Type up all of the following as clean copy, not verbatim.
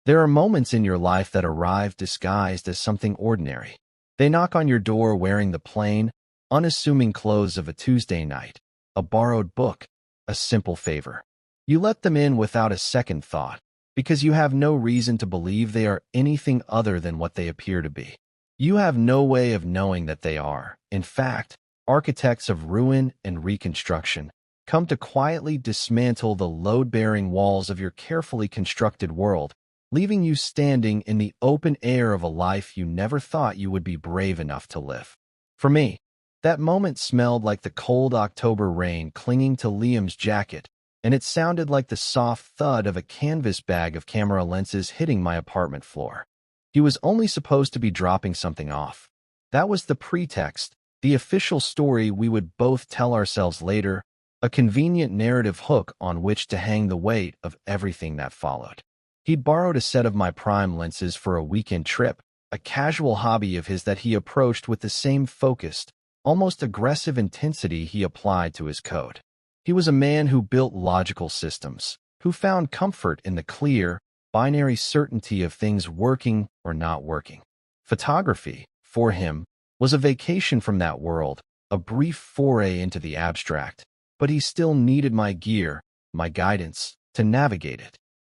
There are moments in your life that arrive disguised as something ordinary. They knock on your door wearing the plain, unassuming clothes of a Tuesday night, a borrowed book, a simple favor. You let them in without a second thought, because you have no reason to believe they are anything other than what they appear to be. You have no way of knowing that they are. In fact, architects of ruin and reconstruction come to quietly dismantle the load-bearing walls of your carefully constructed world, leaving you standing in the open air of a life you never thought you would be brave enough to live. For me, that moment smelled like the cold October rain clinging to Liam's jacket, and it sounded like the soft thud of a canvas bag of camera lenses hitting my apartment floor. He was only supposed to be dropping something off. That was the pretext, the official story we would both tell ourselves later, a convenient narrative hook on which to hang the weight of everything that followed. He'd borrowed a set of my prime lenses for a weekend trip, a casual hobby of his that he approached with the same focused, almost aggressive intensity he applied to his code. He was a man who built logical systems, who found comfort in the clear, binary certainty of things working or not working. Photography, for him, was a vacation from that world, a brief foray into the abstract, but he still needed my gear, my guidance, to navigate it.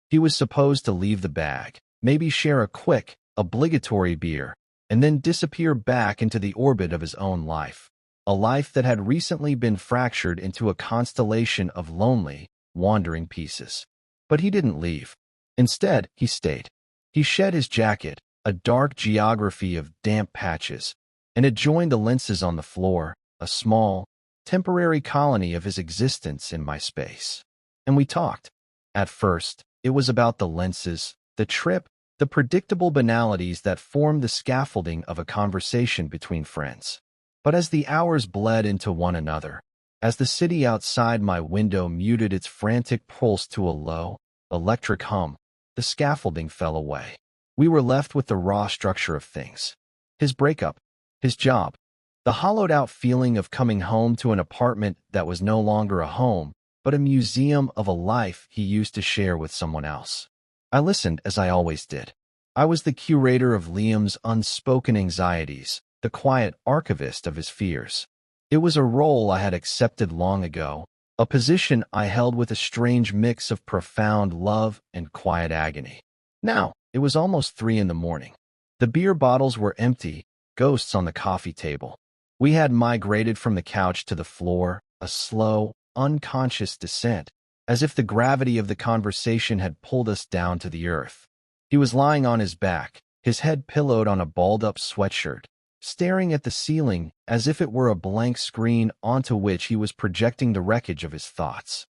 He was supposed to leave the bag, maybe share a quick, obligatory beer, and then disappear back into the orbit of his own life, a life that had recently been fractured into a constellation of lonely, wandering pieces. But he didn't leave. Instead, he stayed. He shed his jacket, a dark geography of damp patches, and had joined the lenses on the floor, a small, temporary colony of his existence in my space. And we talked. At first, it was about the lenses, the trip, the predictable banalities that form the scaffolding of a conversation between friends. But as the hours bled into one another, as the city outside my window muted its frantic pulse to a low, electric hum, the scaffolding fell away. We were left with the raw structure of things. His breakup, his job, the hollowed-out feeling of coming home to an apartment that was no longer a home, but a museum of a life he used to share with someone else. I listened as I always did. I was the curator of Liam's unspoken anxieties, the quiet archivist of his fears. It was a role I had accepted long ago, a position I held with a strange mix of profound love and quiet agony. Now, it was almost 3 in the morning. The beer bottles were empty, ghosts on the coffee table. We had migrated from the couch to the floor, a slow, unconscious descent, as if the gravity of the conversation had pulled us down to the earth. He was lying on his back, his head pillowed on a balled-up sweatshirt, staring at the ceiling as if it were a blank screen onto which he was projecting the wreckage of his thoughts.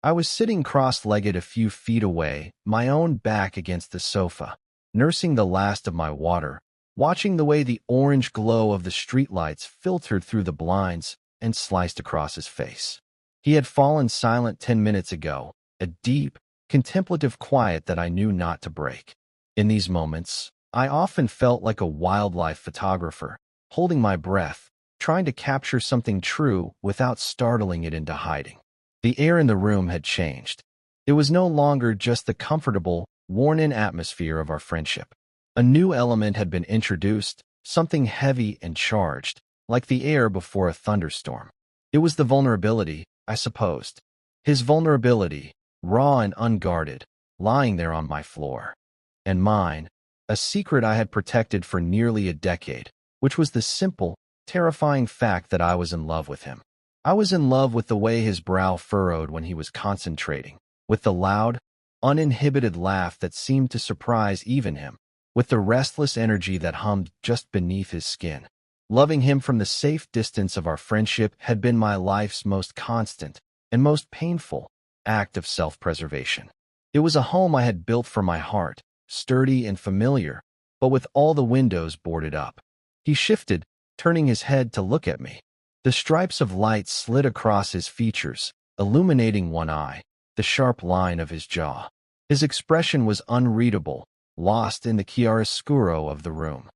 I was sitting cross-legged a few feet away, my own back against the sofa, nursing the last of my water, watching the way the orange glow of the streetlights filtered through the blinds and sliced across his face. He had fallen silent 10 minutes ago, a deep, contemplative quiet that I knew not to break. In these moments, I often felt like a wildlife photographer, holding my breath, trying to capture something true without startling it into hiding. The air in the room had changed. It was no longer just the comfortable, worn-in atmosphere of our friendship. A new element had been introduced, something heavy and charged, like the air before a thunderstorm. It was the vulnerability, I supposed. His vulnerability, raw and unguarded, lying there on my floor. And mine, a secret I had protected for nearly a decade, which was the simple, terrifying fact that I was in love with him. I was in love with the way his brow furrowed when he was concentrating, with the loud, uninhibited laugh that seemed to surprise even him, with the restless energy that hummed just beneath his skin. Loving him from the safe distance of our friendship had been my life's most constant and most painful act of self-preservation. It was a home I had built for my heart, sturdy and familiar, but with all the windows boarded up. He shifted, turning his head to look at me. The stripes of light slid across his features, illuminating one eye, the sharp line of his jaw. His expression was unreadable, lost in the chiaroscuro of the room.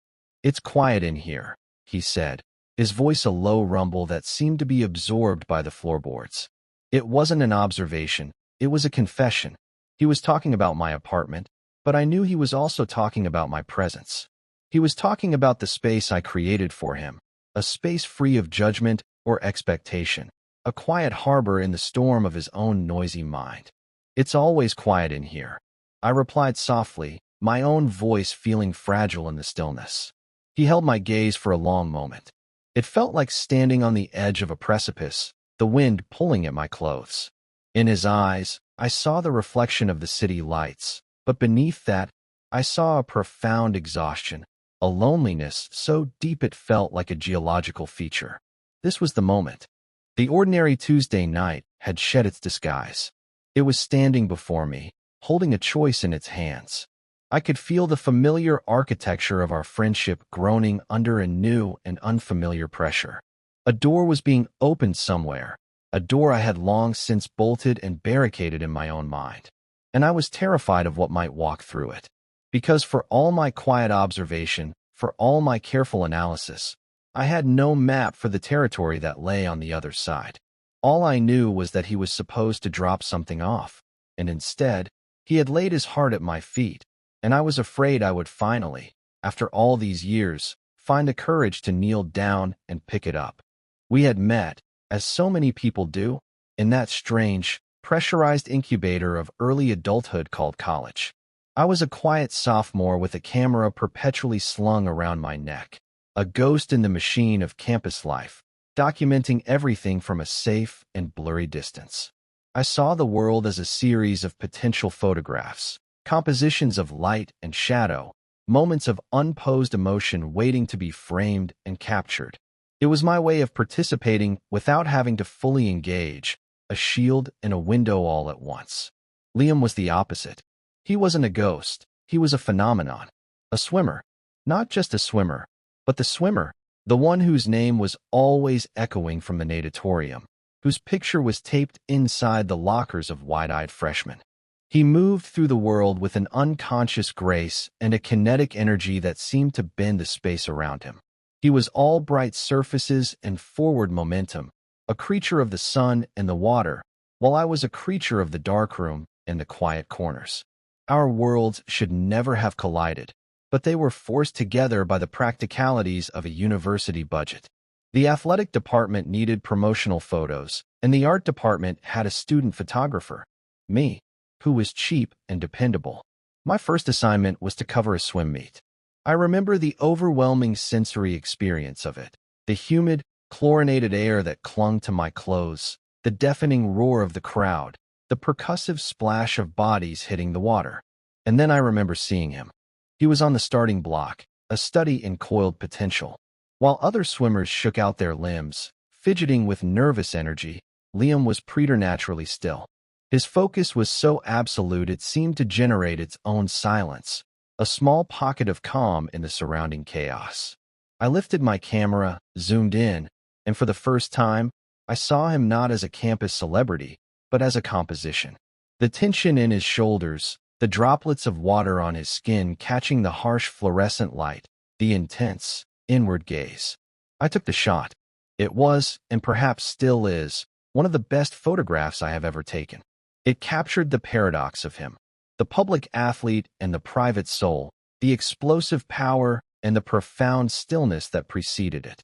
"It's quiet in here," he said, his voice a low rumble that seemed to be absorbed by the floorboards. It wasn't an observation, it was a confession. He was talking about my apartment, but I knew he was also talking about my presence. He was talking about the space I created for him, a space free of judgment or expectation, a quiet harbor in the storm of his own noisy mind. "It's always quiet in here," I replied softly, my own voice feeling fragile in the stillness. He held my gaze for a long moment. It felt like standing on the edge of a precipice, the wind pulling at my clothes. In his eyes, I saw the reflection of the city lights, but beneath that, I saw a profound exhaustion, a loneliness so deep it felt like a geological feature. This was the moment. The ordinary Tuesday night had shed its disguise. It was standing before me, holding a choice in its hands. I could feel the familiar architecture of our friendship groaning under a new and unfamiliar pressure. A door was being opened somewhere, a door I had long since bolted and barricaded in my own mind. And I was terrified of what might walk through it. Because for all my quiet observation, for all my careful analysis, I had no map for the territory that lay on the other side. All I knew was that he was supposed to drop something off, and instead, he had laid his heart at my feet, and I was afraid I would finally, after all these years, find the courage to kneel down and pick it up. We had met, as so many people do, in that strange, pressurized incubator of early adulthood called college. I was a quiet sophomore with a camera perpetually slung around my neck, a ghost in the machine of campus life, documenting everything from a safe and blurry distance. I saw the world as a series of potential photographs, compositions of light and shadow, moments of unposed emotion waiting to be framed and captured. It was my way of participating without having to fully engage, a shield and a window all at once. Liam was the opposite. He wasn't a ghost, he was a phenomenon, a swimmer. Not just a swimmer, but the swimmer, the one whose name was always echoing from the natatorium, whose picture was taped inside the lockers of wide-eyed freshmen. He moved through the world with an unconscious grace and a kinetic energy that seemed to bend the space around him. He was all bright surfaces and forward momentum, a creature of the sun and the water, while I was a creature of the darkroom and the quiet corners. Our worlds should never have collided, but they were forced together by the practicalities of a university budget. The athletic department needed promotional photos, and the art department had a student photographer, me, who was cheap and dependable. My first assignment was to cover a swim meet. I remember the overwhelming sensory experience of it, the humid, chlorinated air that clung to my clothes, the deafening roar of the crowd, the percussive splash of bodies hitting the water. And then I remember seeing him. He was on the starting block, a study in coiled potential. While other swimmers shook out their limbs, fidgeting with nervous energy, Liam was preternaturally still. His focus was so absolute it seemed to generate its own silence, a small pocket of calm in the surrounding chaos. I lifted my camera, zoomed in, and for the first time, I saw him not as a campus celebrity, but as a composition. The tension in his shoulders, the droplets of water on his skin catching the harsh fluorescent light, the intense, inward gaze. I took the shot. It was, and perhaps still is, one of the best photographs I have ever taken. It captured the paradox of him, the public athlete and the private soul, the explosive power and the profound stillness that preceded it.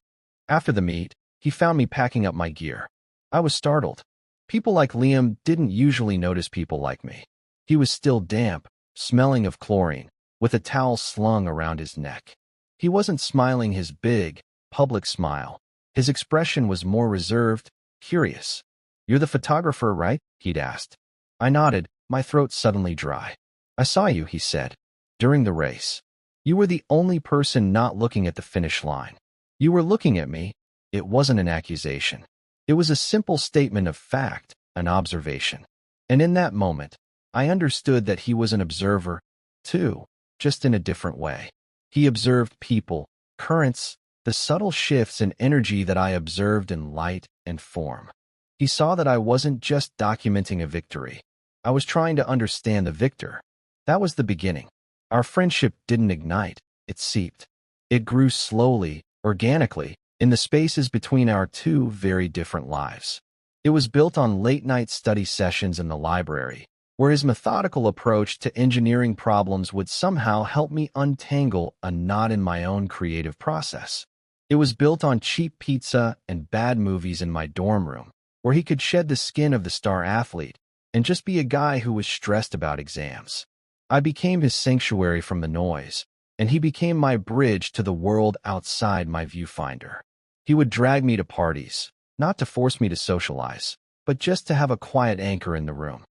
After the meet, he found me packing up my gear. I was startled. People like Liam didn't usually notice people like me. He was still damp, smelling of chlorine, with a towel slung around his neck. He wasn't smiling his big, public smile. His expression was more reserved, curious. "You're the photographer, right?" he'd asked. I nodded, my throat suddenly dry. "I saw you," he said, "during the race. You were the only person not looking at the finish line. You were looking at me." It wasn't an accusation. It was a simple statement of fact, an observation. And in that moment, I understood that he was an observer, too, just in a different way. He observed people, currents, the subtle shifts in energy that I observed in light and form. He saw that I wasn't just documenting a victory. I was trying to understand the victor. That was the beginning. Our friendship didn't ignite, it seeped. It grew slowly, organically, in the spaces between our two very different lives. It was built on late-night study sessions in the library, where his methodical approach to engineering problems would somehow help me untangle a knot in my own creative process. It was built on cheap pizza and bad movies in my dorm room, where he could shed the skin of the star athlete and just be a guy who was stressed about exams. I became his sanctuary from the noise, and he became my bridge to the world outside my viewfinder. He would drag me to parties, not to force me to socialize, but just to have a quiet anchor in the room.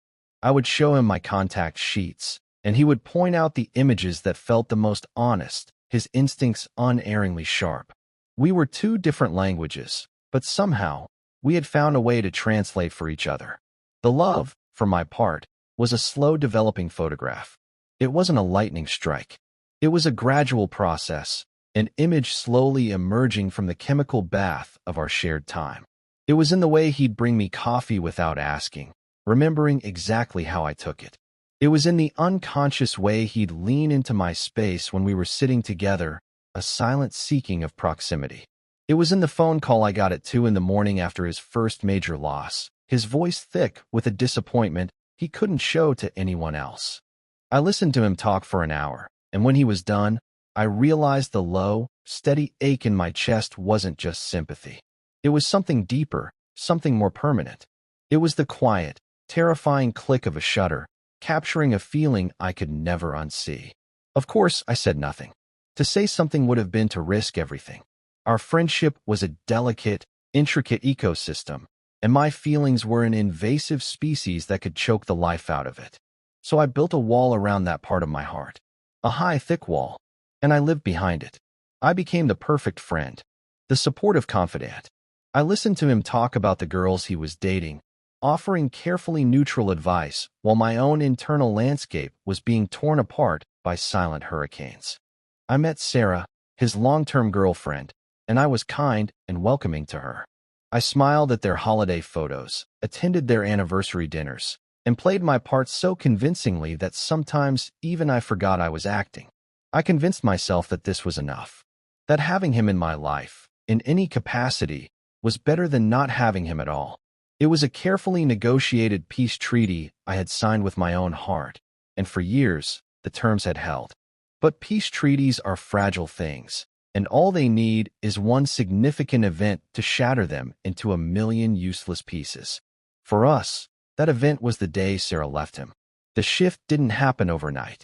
I would show him my contact sheets, and he would point out the images that felt the most honest, his instincts unerringly sharp. We were two different languages, but somehow, we had found a way to translate for each other. The love, for my part, was a slow-developing photograph. It wasn't a lightning strike. It was a gradual process, an image slowly emerging from the chemical bath of our shared time. It was in the way he'd bring me coffee without asking, remembering exactly how I took it. It was in the unconscious way he'd lean into my space when we were sitting together, a silent seeking of proximity. It was in the phone call I got at 2 in the morning after his first major loss, his voice thick with a disappointment he couldn't show to anyone else. I listened to him talk for an hour, and when he was done, I realized the low, steady ache in my chest wasn't just sympathy. It was something deeper, something more permanent. It was the quiet, terrifying click of a shutter, capturing a feeling I could never unsee. Of course, I said nothing. To say something would have been to risk everything. Our friendship was a delicate, intricate ecosystem, and my feelings were an invasive species that could choke the life out of it. So I built a wall around that part of my heart. A high, thick wall, and I lived behind it. I became the perfect friend, the supportive confidant. I listened to him talk about the girls he was dating, offering carefully neutral advice while my own internal landscape was being torn apart by silent hurricanes. I met Sarah, his long-term girlfriend, and I was kind and welcoming to her. I smiled at their holiday photos, attended their anniversary dinners, and played my part so convincingly that sometimes even I forgot I was acting. I convinced myself that this was enough, that having him in my life, in any capacity, was better than not having him at all. It was a carefully negotiated peace treaty I had signed with my own heart, and for years, the terms had held. But peace treaties are fragile things, and all they need is one significant event to shatter them into a million useless pieces. For us, that event was the day Sarah left him. The shift didn't happen overnight.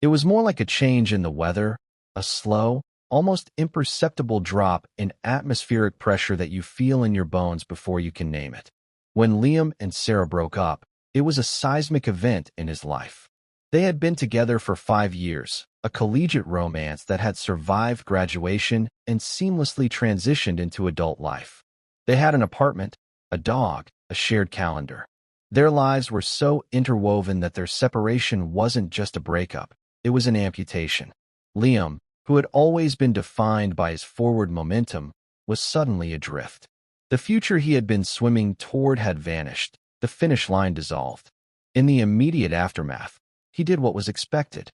It was more like a change in the weather, a slow, almost imperceptible drop in atmospheric pressure that you feel in your bones before you can name it. When Liam and Sarah broke up, it was a seismic event in his life. They had been together for 5 years, a collegiate romance that had survived graduation and seamlessly transitioned into adult life. They had an apartment, a dog, a shared calendar. Their lives were so interwoven that their separation wasn't just a breakup, it was an amputation. Liam, who had always been defined by his forward momentum, was suddenly adrift. The future he had been swimming toward had vanished, the finish line dissolved. In the immediate aftermath, he did what was expected.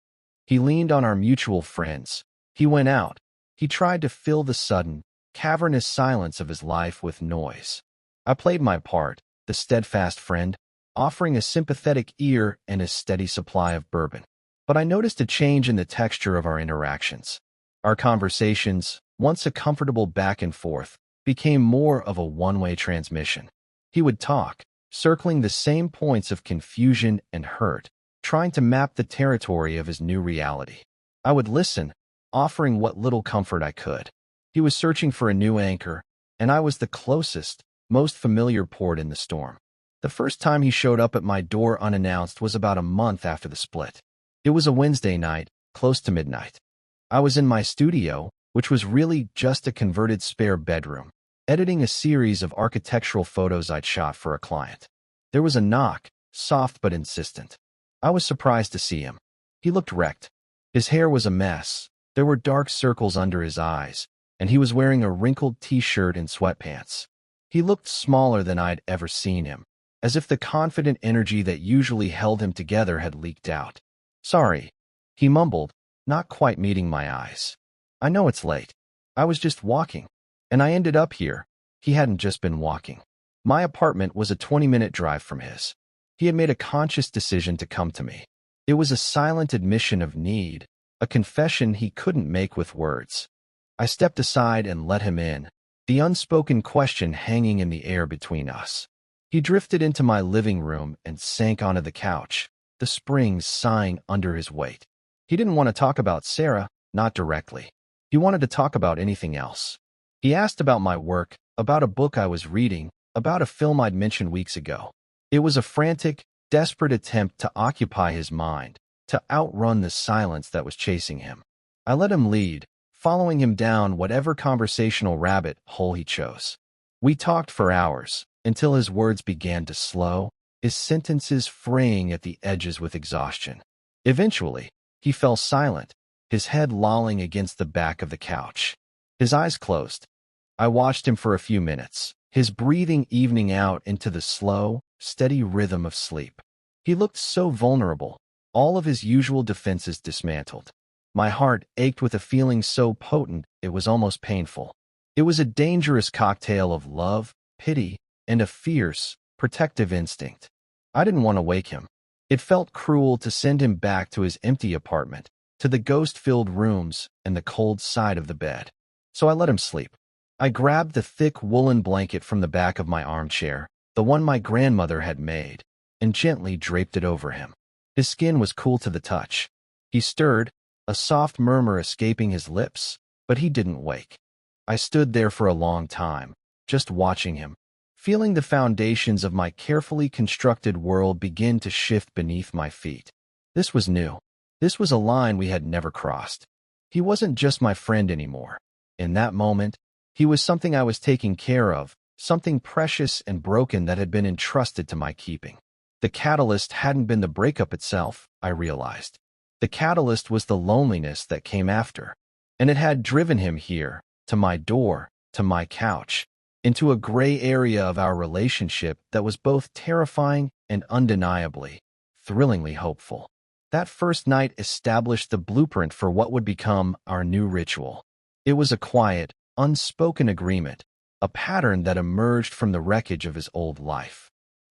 He leaned on our mutual friends. He went out. He tried to fill the sudden, cavernous silence of his life with noise. I played my part, the steadfast friend, offering a sympathetic ear and a steady supply of bourbon. But I noticed a change in the texture of our interactions. Our conversations, once a comfortable back and forth, became more of a one-way transmission. He would talk, circling the same points of confusion and hurt, trying to map the territory of his new reality. I would listen, offering what little comfort I could. He was searching for a new anchor, and I was the closest, most familiar port in the storm. The first time he showed up at my door unannounced was about a month after the split. It was a Wednesday night, close to midnight. I was in my studio, which was really just a converted spare bedroom, editing a series of architectural photos I'd shot for a client. There was a knock, soft but insistent. I was surprised to see him. He looked wrecked. His hair was a mess, there were dark circles under his eyes, and he was wearing a wrinkled t-shirt and sweatpants. He looked smaller than I'd ever seen him, as if the confident energy that usually held him together had leaked out. "Sorry," he mumbled, not quite meeting my eyes. "I know it's late. I was just walking, and I ended up here." He hadn't just been walking. My apartment was a 20-minute drive from his. He had made a conscious decision to come to me. It was a silent admission of need, a confession he couldn't make with words. I stepped aside and let him in, the unspoken question hanging in the air between us. He drifted into my living room and sank onto the couch, the springs sighing under his weight. He didn't want to talk about Sarah, not directly. He wanted to talk about anything else. He asked about my work, about a book I was reading, about a film I'd mentioned weeks ago. It was a frantic, desperate attempt to occupy his mind, to outrun the silence that was chasing him. I let him lead, following him down whatever conversational rabbit hole he chose. We talked for hours, until his words began to slow, his sentences fraying at the edges with exhaustion. Eventually, he fell silent, his head lolling against the back of the couch. His eyes closed. I watched him for a few minutes, his breathing evening out into the slow, steady rhythm of sleep. He looked so vulnerable, all of his usual defenses dismantled. My heart ached with a feeling so potent it was almost painful. It was a dangerous cocktail of love, pity, and a fierce, protective instinct. I didn't want to wake him. It felt cruel to send him back to his empty apartment, to the ghost-filled rooms and the cold side of the bed. So I let him sleep. I grabbed the thick woolen blanket from the back of my armchair, the one my grandmother had made, and gently draped it over him. His skin was cool to the touch. He stirred, a soft murmur escaping his lips, but he didn't wake. I stood there for a long time, just watching him, feeling the foundations of my carefully constructed world begin to shift beneath my feet. This was new. This was a line we had never crossed. He wasn't just my friend anymore. In that moment, he was something I was taking care of, something precious and broken that had been entrusted to my keeping. The catalyst hadn't been the breakup itself, I realized. The catalyst was the loneliness that came after, and it had driven him here, to my door, to my couch, into a gray area of our relationship that was both terrifying and undeniably, thrillingly hopeful. That first night established the blueprint for what would become our new ritual. It was a quiet, unspoken agreement, a pattern that emerged from the wreckage of his old life.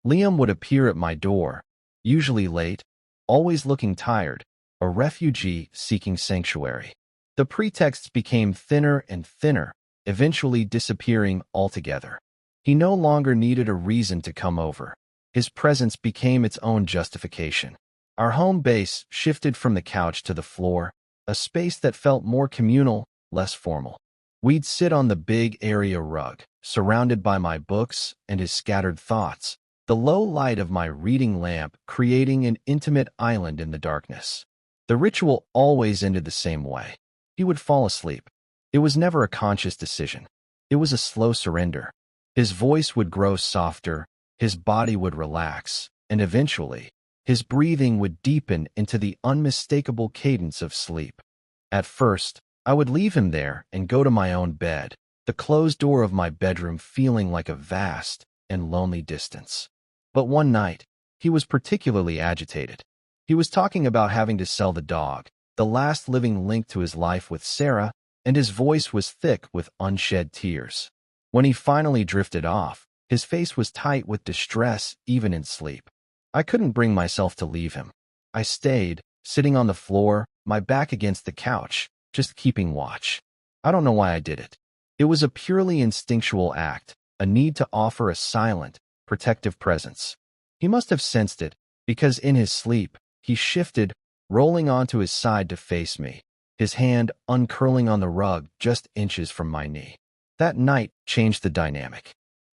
Liam would appear at my door, usually late, always looking tired, a refugee seeking sanctuary. The pretexts became thinner and thinner, eventually disappearing altogether. He no longer needed a reason to come over. His presence became its own justification. Our home base shifted from the couch to the floor, a space that felt more communal, less formal. We'd sit on the big area rug, surrounded by my books and his scattered thoughts, the low light of my reading lamp creating an intimate island in the darkness. The ritual always ended the same way. He would fall asleep. It was never a conscious decision. It was a slow surrender. His voice would grow softer, his body would relax, and eventually, his breathing would deepen into the unmistakable cadence of sleep. At first, I would leave him there and go to my own bed, the closed door of my bedroom feeling like a vast and lonely distance. But one night, he was particularly agitated. He was talking about having to sell the dog, the last living link to his life with Sarah, and his voice was thick with unshed tears. When he finally drifted off, his face was tight with distress even in sleep. I couldn't bring myself to leave him. I stayed, sitting on the floor, my back against the couch, just keeping watch. I don't know why I did it. It was a purely instinctual act, a need to offer a silent, protective presence. He must have sensed it, because in his sleep, he shifted, rolling onto his side to face me, his hand uncurling on the rug just inches from my knee. That night changed the dynamic.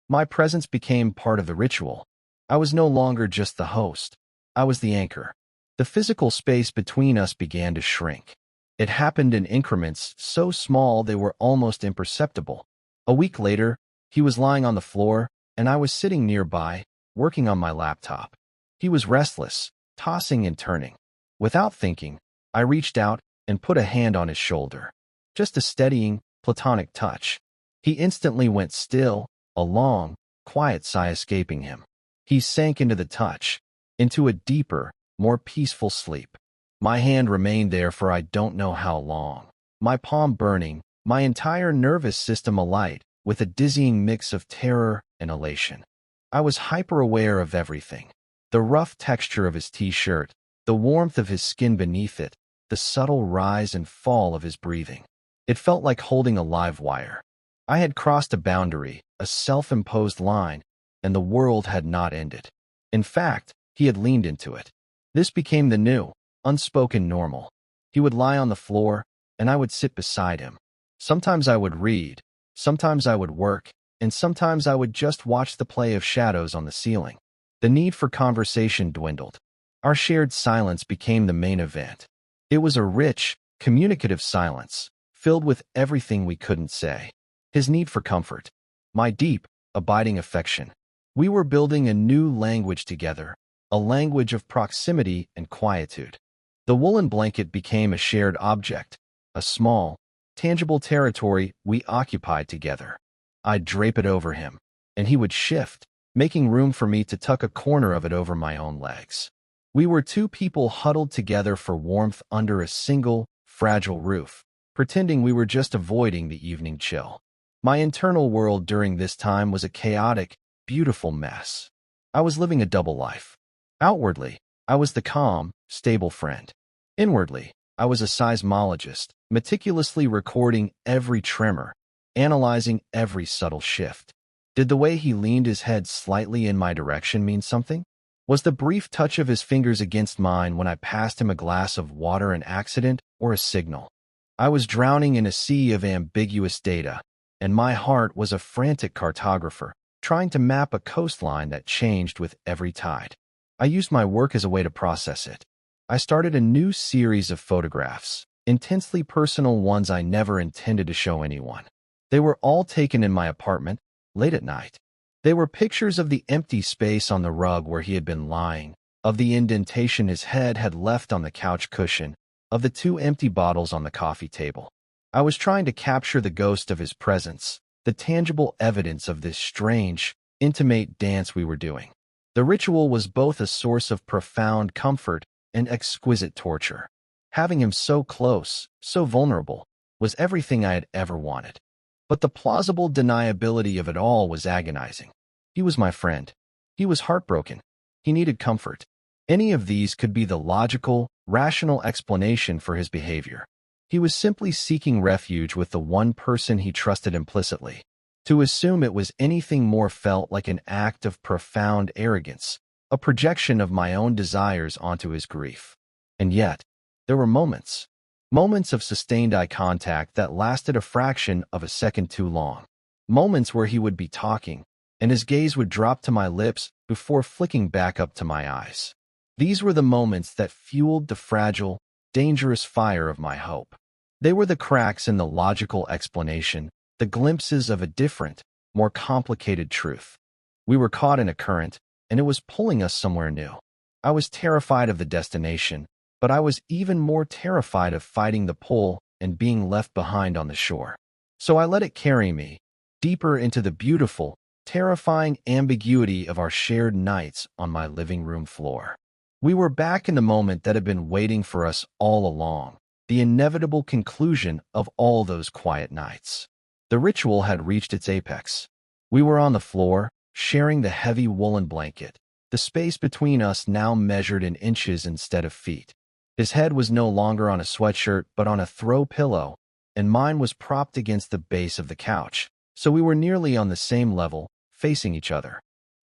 My presence became part of the ritual. I was no longer just the host. I was the anchor. The physical space between us began to shrink. It happened in increments so small they were almost imperceptible. A week later, he was lying on the floor, and I was sitting nearby, working on my laptop. He was restless, tossing and turning. Without thinking, I reached out and put a hand on his shoulder. Just a steadying, platonic touch. He instantly went still, a long, quiet sigh escaping him. He sank into the touch, into a deeper, more peaceful sleep. My hand remained there for I don't know how long, my palm burning, my entire nervous system alight with a dizzying mix of terror and elation. I was hyper-aware of everything. The rough texture of his t-shirt, the warmth of his skin beneath it, the subtle rise and fall of his breathing. It felt like holding a live wire. I had crossed a boundary, a self-imposed line, and the world had not ended. In fact, he had leaned into it. This became the new, unspoken normal. He would lie on the floor, and I would sit beside him. Sometimes I would read, sometimes I would work, and sometimes I would just watch the play of shadows on the ceiling. The need for conversation dwindled. Our shared silence became the main event. It was a rich, communicative silence, filled with everything we couldn't say. His need for comfort, my deep, abiding affection. We were building a new language together, a language of proximity and quietude. The woolen blanket became a shared object, a small, tangible territory we occupied together. I'd drape it over him, and he would shift, making room for me to tuck a corner of it over my own legs. We were two people huddled together for warmth under a single, fragile roof, pretending we were just avoiding the evening chill. My internal world during this time was a chaotic, beautiful mess. I was living a double life. Outwardly, I was the calm, stable friend. Inwardly, I was a seismologist, meticulously recording every tremor, analyzing every subtle shift. Did the way he leaned his head slightly in my direction mean something? Was the brief touch of his fingers against mine when I passed him a glass of water an accident or a signal? I was drowning in a sea of ambiguous data, and my heart was a frantic cartographer, trying to map a coastline that changed with every tide. I used my work as a way to process it. I started a new series of photographs, intensely personal ones I never intended to show anyone. They were all taken in my apartment, late at night. They were pictures of the empty space on the rug where he had been lying, of the indentation his head had left on the couch cushion, of the two empty bottles on the coffee table. I was trying to capture the ghost of his presence, the tangible evidence of this strange, intimate dance we were doing. The ritual was both a source of profound comfort and exquisite torture. Having him so close, so vulnerable, was everything I had ever wanted. But the plausible deniability of it all was agonizing. He was my friend. He was heartbroken. He needed comfort. Any of these could be the logical, rational explanation for his behavior. He was simply seeking refuge with the one person he trusted implicitly. To assume it was anything more felt like an act of profound arrogance, a projection of my own desires onto his grief. And yet, there were moments of sustained eye contact that lasted a fraction of a second too long. Moments where he would be talking, and his gaze would drop to my lips before flicking back up to my eyes. These were the moments that fueled the fragile, dangerous fire of my hope. They were the cracks in the logical explanation, the glimpses of a different, more complicated truth. We were caught in a current, and it was pulling us somewhere new. I was terrified of the destination, but I was even more terrified of fighting the pull and being left behind on the shore. So I let it carry me, deeper into the beautiful, terrifying ambiguity of our shared nights on my living room floor. We were back in the moment that had been waiting for us all along, the inevitable conclusion of all those quiet nights. The ritual had reached its apex. We were on the floor, sharing the heavy woolen blanket, the space between us now measured in inches instead of feet. His head was no longer on a sweatshirt but on a throw pillow, and mine was propped against the base of the couch, so we were nearly on the same level, facing each other.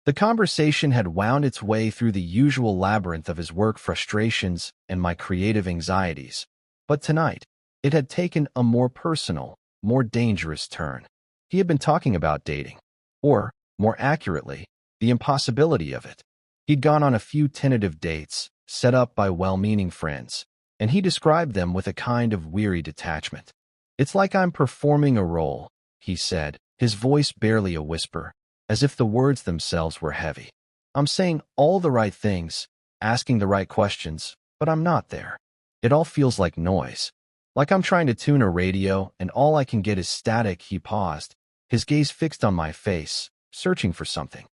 The conversation had wound its way through the usual labyrinth of his work frustrations and my creative anxieties, but tonight, it had taken a more personal, more dangerous turn. He had been talking about dating, or, more accurately, the impossibility of it. He'd gone on a few tentative dates, set up by well-meaning friends, and he described them with a kind of weary detachment. "It's like I'm performing a role," he said, his voice barely a whisper, as if the words themselves were heavy. "I'm saying all the right things, asking the right questions, but I'm not there. It all feels like noise. Like I'm trying to tune a radio and all I can get is static." He paused, his gaze fixed on my face, searching for something.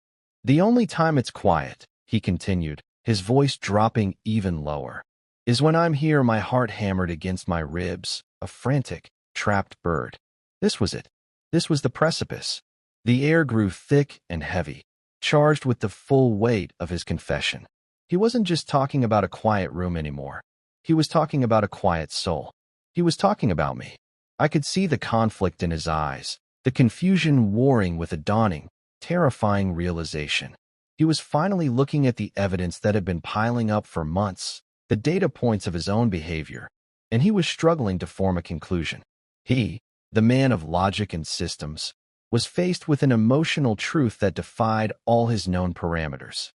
"The only time it's quiet," he continued, his voice dropping even lower, "is when I'm here, my heart hammered against my ribs, a frantic, trapped bird." This was it. This was the precipice. The air grew thick and heavy, charged with the full weight of his confession. He wasn't just talking about a quiet room anymore. He was talking about a quiet soul. He was talking about me. I could see the conflict in his eyes, the confusion warring with a dawning, terrifying realization. He was finally looking at the evidence that had been piling up for months, the data points of his own behavior, and he was struggling to form a conclusion. He, the man of logic and systems, was faced with an emotional truth that defied all his known parameters.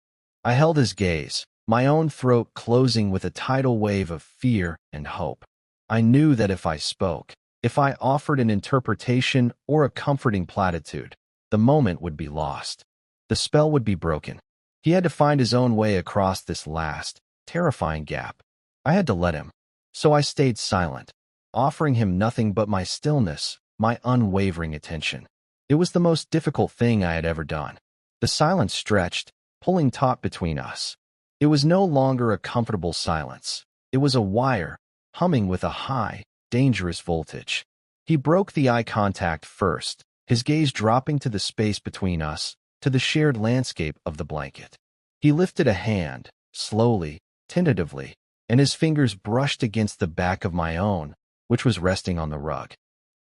I held his gaze, my own throat closing with a tidal wave of fear and hope. I knew that if I spoke, if I offered an interpretation or a comforting platitude, the moment would be lost. The spell would be broken. He had to find his own way across this last, terrifying gap. I had to let him. So I stayed silent, offering him nothing but my stillness, my unwavering attention. It was the most difficult thing I had ever done. The silence stretched, pulling taut between us. It was no longer a comfortable silence. It was a wire, humming with a high, dangerous voltage. He broke the eye contact first, his gaze dropping to the space between us, to the shared landscape of the blanket. He lifted a hand, slowly, tentatively, and his fingers brushed against the back of my own, which was resting on the rug.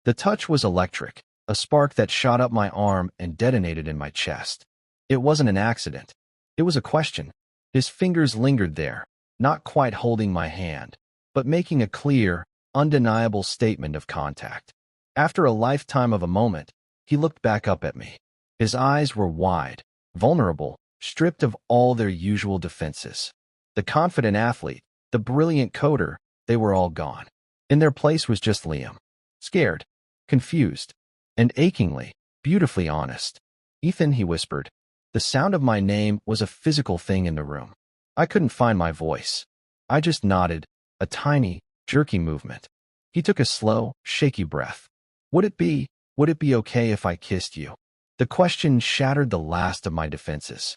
The touch was electric, a spark that shot up my arm and detonated in my chest. It wasn't an accident. It was a question. His fingers lingered there, not quite holding my hand, but making a clear, undeniable statement of contact. After a lifetime of a moment, he looked back up at me. His eyes were wide, vulnerable, stripped of all their usual defenses. The confident athlete, the brilliant coder, they were all gone. In their place was just Liam. Scared, confused, and achingly, beautifully honest. "Ethan," he whispered. The sound of my name was a physical thing in the room. I couldn't find my voice. I just nodded, a tiny, jerky movement. He took a slow, shaky breath. Would it be okay if I kissed you?" The question shattered the last of my defenses.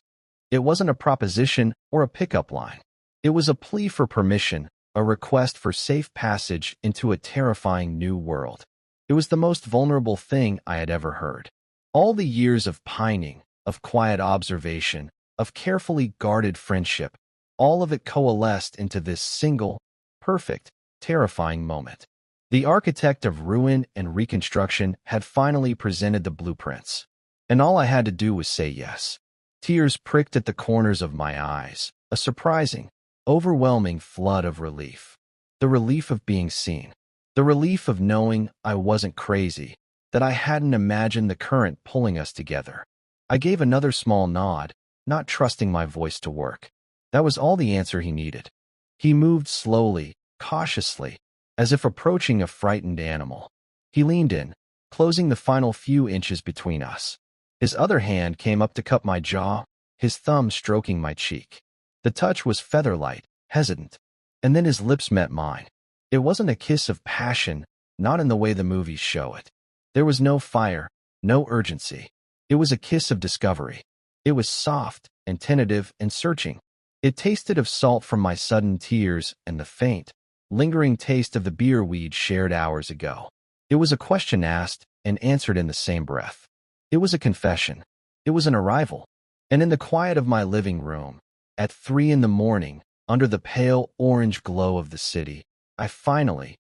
It wasn't a proposition or a pickup line. It was a plea for permission, a request for safe passage into a terrifying new world. It was the most vulnerable thing I had ever heard. All the years of pining, of quiet observation, of carefully guarded friendship, all of it coalesced into this single, perfect, terrifying moment. The architect of ruin and reconstruction had finally presented the blueprints, and all I had to do was say yes. Tears pricked at the corners of my eyes, a surprising, overwhelming flood of relief. The relief of being seen. The relief of knowing I wasn't crazy, that I hadn't imagined the current pulling us together. I gave another small nod, not trusting my voice to work. That was all the answer he needed. He moved slowly, cautiously, as if approaching a frightened animal. He leaned in, closing the final few inches between us. His other hand came up to cup my jaw, his thumb stroking my cheek. The touch was feather-light, hesitant, and then his lips met mine. It wasn't a kiss of passion, not in the way the movies show it. There was no fire, no urgency. It was a kiss of discovery. It was soft and tentative and searching. It tasted of salt from my sudden tears and the faint, lingering taste of the beer we'd shared hours ago. It was a question asked and answered in the same breath. It was a confession. It was an arrival. And in the quiet of my living room, at 3 a.m, under the pale orange glow of the city, I finally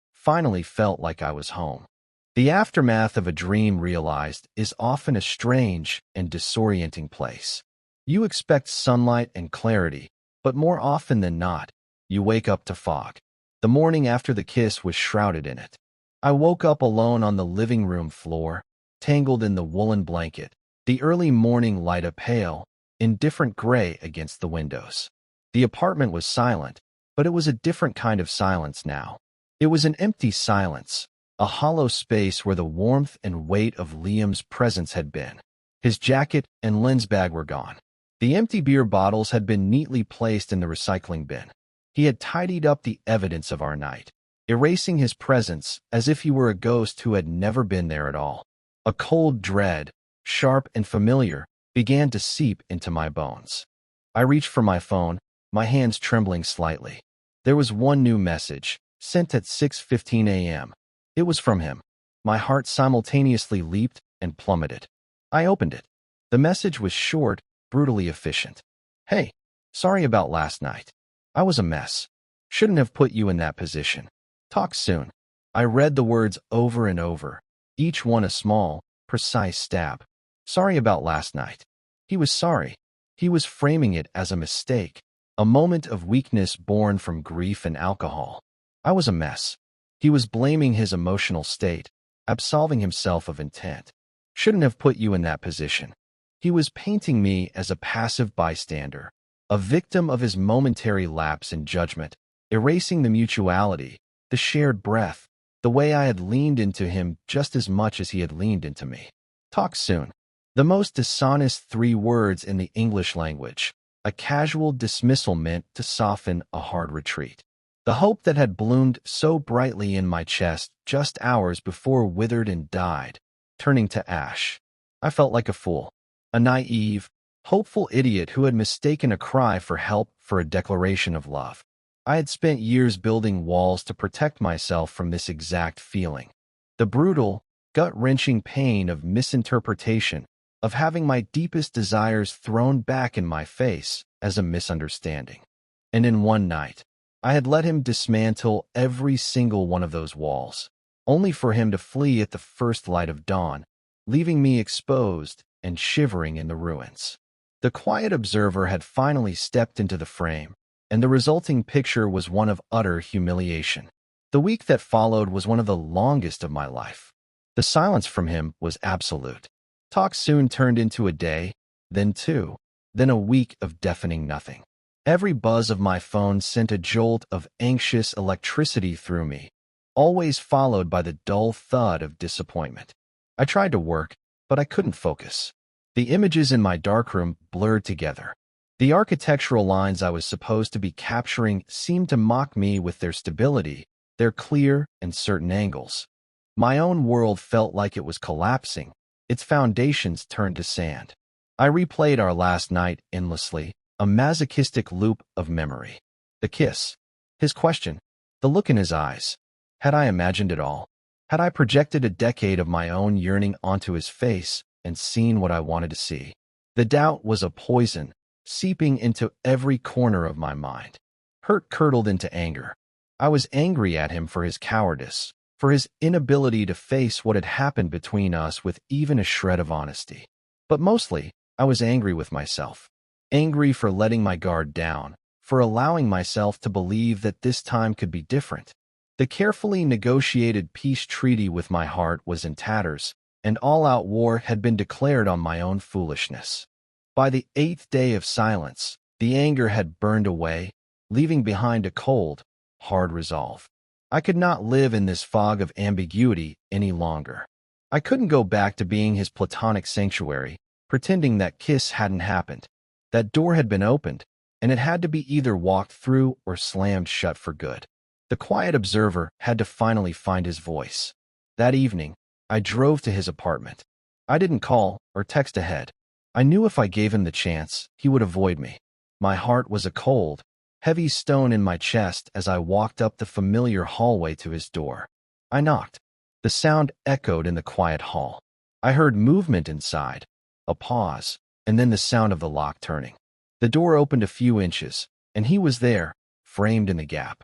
felt like I was home. The aftermath of a dream realized is often a strange and disorienting place. You expect sunlight and clarity, but more often than not, you wake up to fog. The morning after the kiss was shrouded in it. I woke up alone on the living room floor, tangled in the woolen blanket, the early morning light a pale, indifferent gray against the windows. The apartment was silent, but it was a different kind of silence now. It was an empty silence, a hollow space where the warmth and weight of Liam's presence had been. His jacket and lens bag were gone. The empty beer bottles had been neatly placed in the recycling bin. He had tidied up the evidence of our night, erasing his presence as if he were a ghost who had never been there at all. A cold dread, sharp and familiar, began to seep into my bones. I reached for my phone, my hands trembling slightly. There was one new message, sent at 6:15 a.m. It was from him. My heart simultaneously leaped and plummeted. I opened it. The message was short, brutally efficient. "Hey, Sorry about last night. I was a mess. Shouldn't have put you in that position. Talk soon. I read the words over and over, each one a small, precise stab. Sorry about last night. He was sorry. He was framing it as a mistake, a moment of weakness born from grief and alcohol. I was a mess. He was blaming his emotional state, absolving himself of intent. Shouldn't have put you in that position. He was painting me as a passive bystander, a victim of his momentary lapse in judgment, erasing the mutuality, the shared breath, the way I had leaned into him just as much as he had leaned into me. Talk soon. The most dishonest 3 words in the English language, a casual dismissal meant to soften a hard retreat. The hope that had bloomed so brightly in my chest just hours before withered and died, turning to ash. I felt like a fool, a naive, hopeful idiot who had mistaken a cry for help for a declaration of love. I had spent years building walls to protect myself from this exact feeling. The brutal, gut-wrenching pain of misinterpretation, of having my deepest desires thrown back in my face as a misunderstanding. And in one night, I had let him dismantle every single one of those walls, only for him to flee at the first light of dawn, leaving me exposed and shivering in the ruins. The quiet observer had finally stepped into the frame, and the resulting picture was one of utter humiliation. The week that followed was one of the longest of my life. The silence from him was absolute. Talk soon turned into a day, then 2, then a week of deafening nothing. Every buzz of my phone sent a jolt of anxious electricity through me, always followed by the dull thud of disappointment. I tried to work, but I couldn't focus. The images in my darkroom blurred together. The architectural lines I was supposed to be capturing seemed to mock me with their stability, their clear and certain angles. My own world felt like it was collapsing, its foundations turned to sand. I replayed our last night endlessly, a masochistic loop of memory. The kiss, his question, the look in his eyes. Had I imagined it all? Had I projected a decade of my own yearning onto his face and seen what I wanted to see? The doubt was a poison, seeping into every corner of my mind. Hurt curdled into anger. I was angry at him for his cowardice, for his inability to face what had happened between us with even a shred of honesty. But mostly, I was angry with myself. Angry for letting my guard down, for allowing myself to believe that this time could be different. The carefully negotiated peace treaty with my heart was in tatters, and all-out war had been declared on my own foolishness. By the 8th day of silence, the anger had burned away, leaving behind a cold, hard resolve. I could not live in this fog of ambiguity any longer. I couldn't go back to being his platonic sanctuary, pretending that kiss hadn't happened. That door had been opened, and it had to be either walked through or slammed shut for good. The quiet observer had to finally find his voice. That evening, I drove to his apartment. I didn't call or text ahead. I knew if I gave him the chance, he would avoid me. My heart was a cold, heavy stone in my chest as I walked up the familiar hallway to his door. I knocked. The sound echoed in the quiet hall. I heard movement inside, a pause, and then the sound of the lock turning. The door opened a few inches, and he was there, framed in the gap.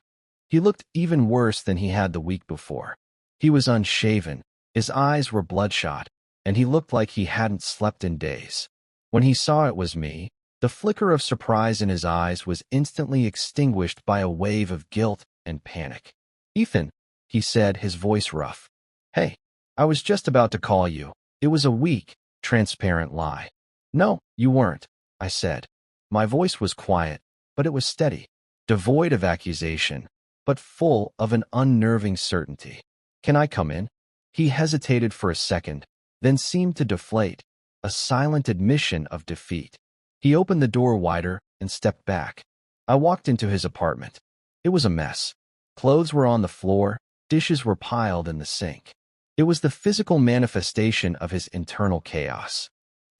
He looked even worse than he had the week before. He was unshaven, his eyes were bloodshot, and he looked like he hadn't slept in days. When he saw it was me, the flicker of surprise in his eyes was instantly extinguished by a wave of guilt and panic. "Ethan," he said, his voice rough. "Hey, I was just about to call you. It was a weak, transparent lie." "No, you weren't," I said. My voice was quiet, but it was steady, devoid of accusation, but full of an unnerving certainty. "Can I come in?" He hesitated for a second, then seemed to deflate, a silent admission of defeat. He opened the door wider and stepped back. I walked into his apartment. It was a mess. Clothes were on the floor, dishes were piled in the sink. It was the physical manifestation of his internal chaos.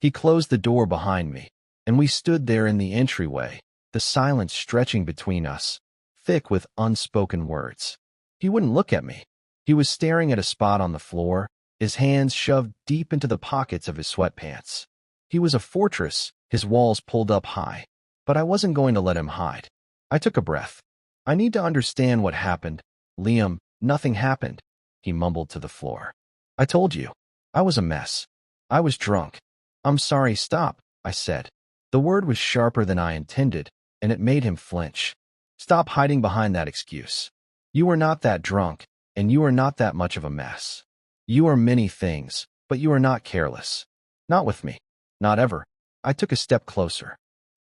He closed the door behind me, and we stood there in the entryway, the silence stretching between us, thick with unspoken words. He wouldn't look at me. He was staring at a spot on the floor, his hands shoved deep into the pockets of his sweatpants. He was a fortress, his walls pulled up high, But I wasn't going to let him hide. I took a breath. I need to understand what happened. Liam, nothing happened, he mumbled to the floor. I told you. I was a mess. I was drunk. I'm sorry, stop, I said. The word was sharper than I intended, and it made him flinch. Stop hiding behind that excuse. You are not that drunk, and you are not that much of a mess. You are many things, but you are not careless. Not with me. Not ever. I took a step closer.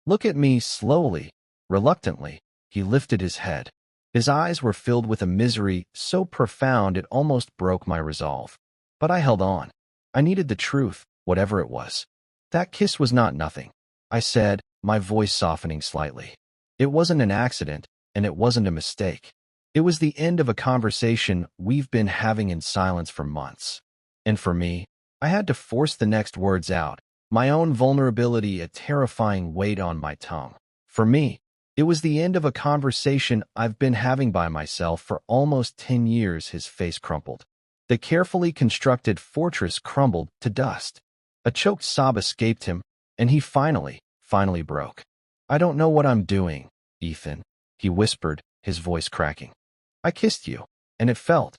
Look at me slowly, reluctantly. He lifted his head. His eyes were filled with a misery so profound it almost broke my resolve. But I held on. I needed the truth, whatever it was. That kiss was not nothing, I said, my voice softening slightly. It wasn't an accident, and it wasn't a mistake. It was the end of a conversation we've been having in silence for months. And for me, I had to force the next words out, my own vulnerability a terrifying weight on my tongue. For me, it was the end of a conversation I've been having by myself for almost 10 years. His face crumpled. The carefully constructed fortress crumbled to dust. A choked sob escaped him, and he finally broke. I don't know what I'm doing, Ethan, he whispered, his voice cracking. I kissed you, and it felt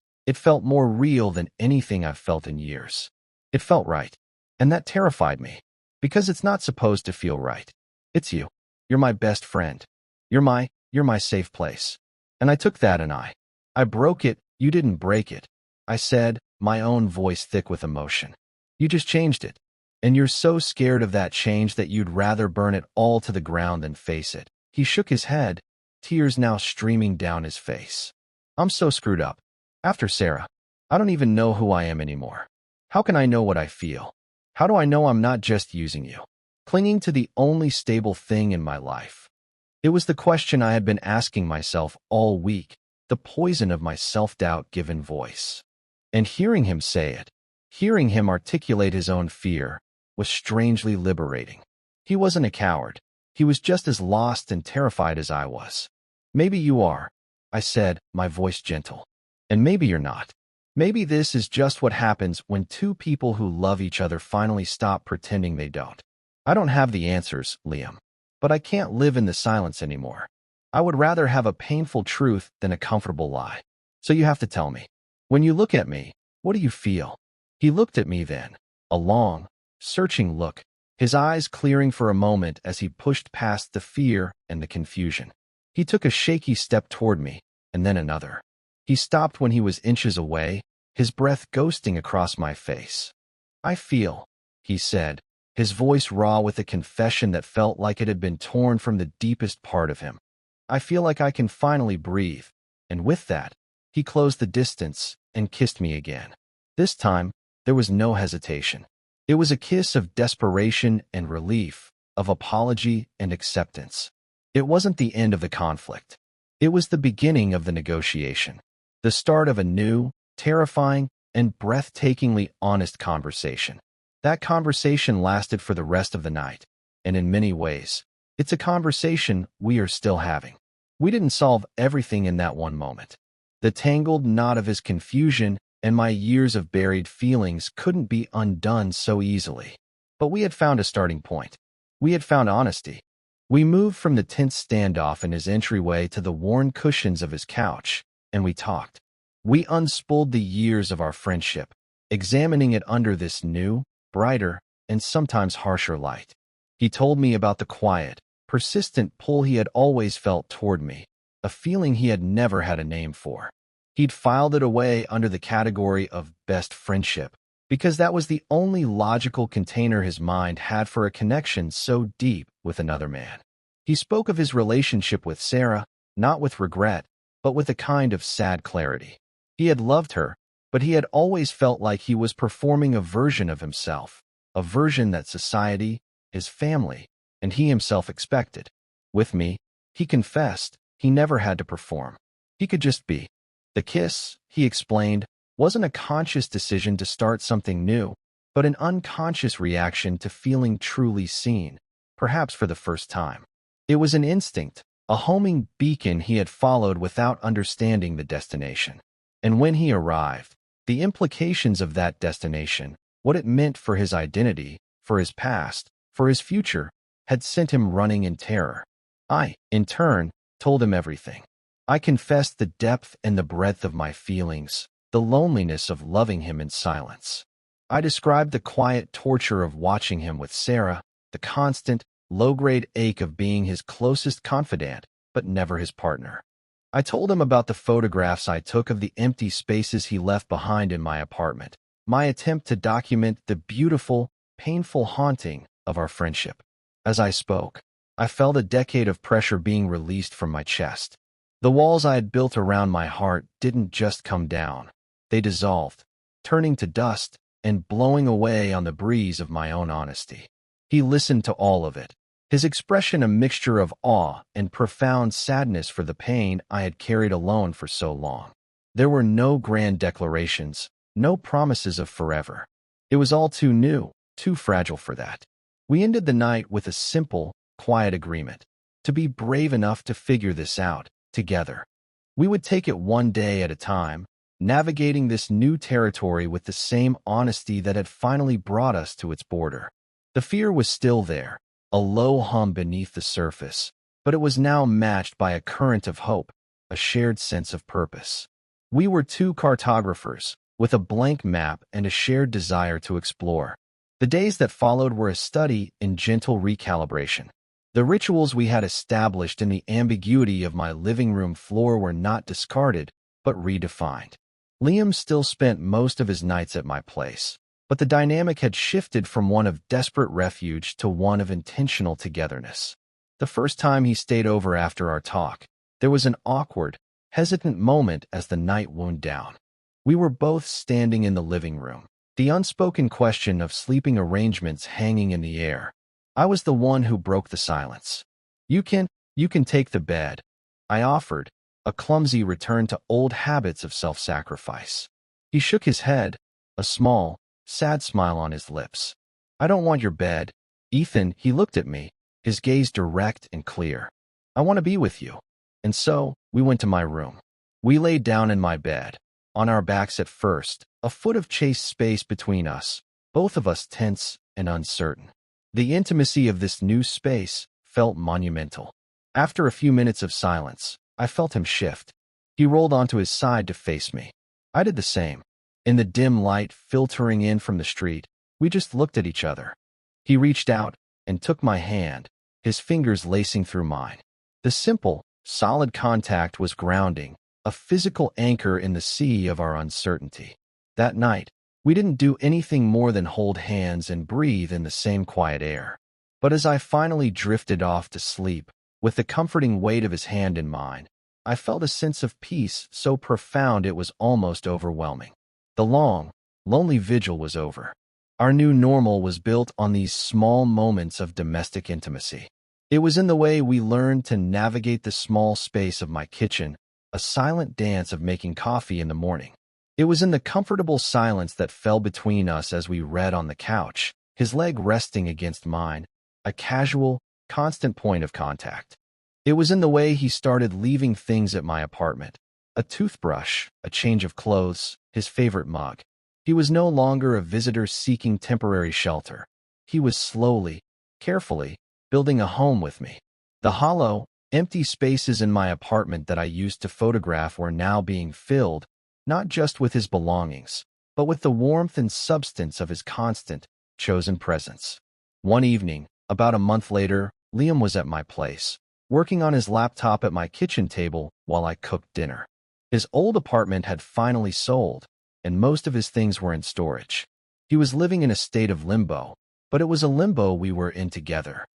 more real than anything I've felt in years. It felt right, and that terrified me, because it's not supposed to feel right. It's you. You're my best friend. You're my safe place. And I took that and I broke it. You didn't break it, I said, my own voice thick with emotion. You just changed it. And you're so scared of that change that you'd rather burn it all to the ground than face it. He shook his head, tears now streaming down his face. I'm so screwed up. After Sarah, I don't even know who I am anymore. How can I know what I feel? How do I know I'm not just using you, clinging to the only stable thing in my life? It was the question I had been asking myself all week, the poison of my self-doubt given voice. And hearing him say it, hearing him articulate his own fear, was strangely liberating. He wasn't a coward. He was just as lost and terrified as I was. Maybe you are, I said, my voice gentle. And maybe you're not. Maybe this is just what happens when two people who love each other finally stop pretending they don't. I don't have the answers, Liam. But I can't live in the silence anymore. I would rather have a painful truth than a comfortable lie. So you have to tell me. When you look at me, what do you feel? He looked at me then, a long, searching look, his eyes clearing for a moment as he pushed past the fear and the confusion. He took a shaky step toward me, and then another. He stopped when he was inches away, his breath ghosting across my face. I feel, he said, his voice raw with a confession that felt like it had been torn from the deepest part of him. I feel like I can finally breathe, and with that, he closed the distance and kissed me again. This time, there was no hesitation. It was a kiss of desperation and relief, of apology and acceptance. It wasn't the end of the conflict. It was the beginning of the negotiation, the start of a new, terrifying, and breathtakingly honest conversation. That conversation lasted for the rest of the night, and in many ways, it's a conversation we are still having. We didn't solve everything in that one moment. The tangled knot of his confusion and my years of buried feelings couldn't be undone so easily. But we had found a starting point. We had found honesty. We moved from the tense standoff in his entryway to the worn cushions of his couch, and we talked. We unspooled the years of our friendship, examining it under this new, brighter, and sometimes harsher light. He told me about the quiet, persistent pull he had always felt toward me, a feeling he had never had a name for. He'd filed it away under the category of best friendship, because that was the only logical container his mind had for a connection so deep with another man. He spoke of his relationship with Sarah, not with regret, but with a kind of sad clarity. He had loved her, but he had always felt like he was performing a version of himself, a version that society, his family, and he himself expected. With me, he confessed, he never had to perform. He could just be. The kiss, he explained, wasn't a conscious decision to start something new, but an unconscious reaction to feeling truly seen, perhaps for the first time. It was an instinct, a homing beacon he had followed without understanding the destination. And when he arrived, the implications of that destination, what it meant for his identity, for his past, for his future, had sent him running in terror. I, in turn, told him everything. I confessed the depth and the breadth of my feelings, the loneliness of loving him in silence. I described the quiet torture of watching him with Sarah, the constant, low-grade ache of being his closest confidant, but never his partner. I told him about the photographs I took of the empty spaces he left behind in my apartment, my attempt to document the beautiful, painful haunting of our friendship. As I spoke, I felt a decade of pressure being released from my chest. The walls I had built around my heart didn't just come down. They dissolved, turning to dust and blowing away on the breeze of my own honesty. He listened to all of it, his expression a mixture of awe and profound sadness for the pain I had carried alone for so long. There were no grand declarations, no promises of forever. It was all too new, too fragile for that. We ended the night with a simple, quiet agreement to be brave enough to figure this out together. We would take it one day at a time, navigating this new territory with the same honesty that had finally brought us to its border. The fear was still there, a low hum beneath the surface, but it was now matched by a current of hope, a shared sense of purpose. We were two cartographers, with a blank map and a shared desire to explore. The days that followed were a study in gentle recalibration. The rituals we had established in the ambiguity of my living room floor were not discarded, but redefined. Liam still spent most of his nights at my place, but the dynamic had shifted from one of desperate refuge to one of intentional togetherness. The first time he stayed over after our talk, there was an awkward, hesitant moment as the night wound down. We were both standing in the living room, the unspoken question of sleeping arrangements hanging in the air. I was the one who broke the silence. You can take the bed," I offered, a clumsy return to old habits of self-sacrifice. He shook his head, a small, sad smile on his lips. "I don't want your bed, Ethan." He looked at me, his gaze direct and clear. "I want to be with you." And so, we went to my room. We laid down in my bed, on our backs at first, a foot of chaste space between us, both of us tense and uncertain. The intimacy of this new space felt monumental. After a few minutes of silence, I felt him shift. He rolled onto his side to face me. I did the same. In the dim light filtering in from the street, we just looked at each other. He reached out and took my hand, his fingers lacing through mine. The simple, solid contact was grounding, a physical anchor in the sea of our uncertainty. That night, we didn't do anything more than hold hands and breathe in the same quiet air. But as I finally drifted off to sleep, with the comforting weight of his hand in mine, I felt a sense of peace so profound it was almost overwhelming. The long, lonely vigil was over. Our new normal was built on these small moments of domestic intimacy. It was in the way we learned to navigate the small space of my kitchen, a silent dance of making coffee in the morning. It was in the comfortable silence that fell between us as we read on the couch, his leg resting against mine, a casual, constant point of contact. It was in the way he started leaving things at my apartment, a toothbrush, a change of clothes, his favorite mug. He was no longer a visitor seeking temporary shelter. He was slowly, carefully, building a home with me. The hollow, empty spaces in my apartment that I used to photograph were now being filled, not just with his belongings, but with the warmth and substance of his constant, chosen presence. One evening, about a month later, Liam was at my place, working on his laptop at my kitchen table while I cooked dinner. His old apartment had finally sold, and most of his things were in storage. He was living in a state of limbo, but it was a limbo we were in together.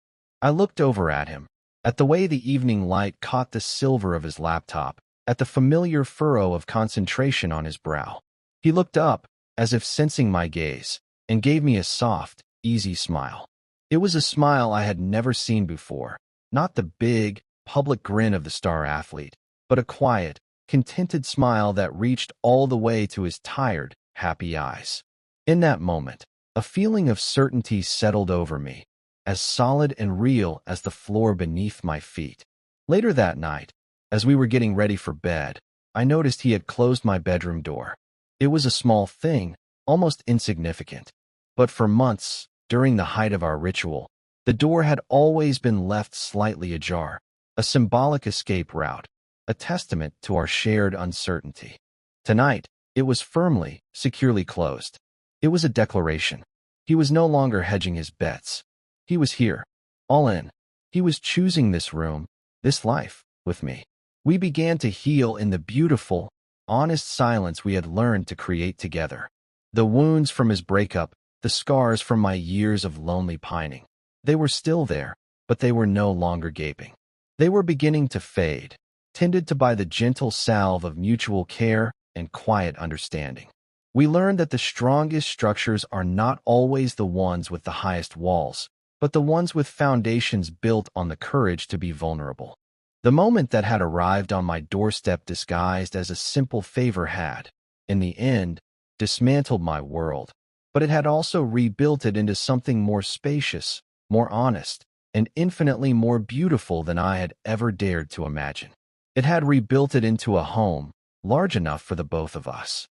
I looked over at him, at the way the evening light caught the silver of his laptop, at the familiar furrow of concentration on his brow. He looked up, as if sensing my gaze, and gave me a soft, easy smile. It was a smile I had never seen before, not the big, public grin of the star athlete, but a quiet, contented smile that reached all the way to his tired, happy eyes. In that moment, a feeling of certainty settled over me, as solid and real as the floor beneath my feet. Later that night, as we were getting ready for bed, I noticed he had closed my bedroom door. It was a small thing, almost insignificant. But for months, during the height of our ritual, the door had always been left slightly ajar. a symbolic escape route, a testament to our shared uncertainty. Tonight, it was firmly, securely closed. It was a declaration. He was no longer hedging his bets. He was here, all in. He was choosing this room, this life, with me. We began to heal in the beautiful, honest silence we had learned to create together. The wounds from his breakup, the scars from my years of lonely pining. They were still there, but they were no longer gaping. They were beginning to fade, tended to by the gentle salve of mutual care and quiet understanding. We learned that the strongest structures are not always the ones with the highest walls, but the ones with foundations built on the courage to be vulnerable. The moment that had arrived on my doorstep disguised as a simple favor had, in the end, dismantled my world, but it had also rebuilt it into something more spacious, more honest, and infinitely more beautiful than I had ever dared to imagine. It had rebuilt it into a home, large enough for the both of us.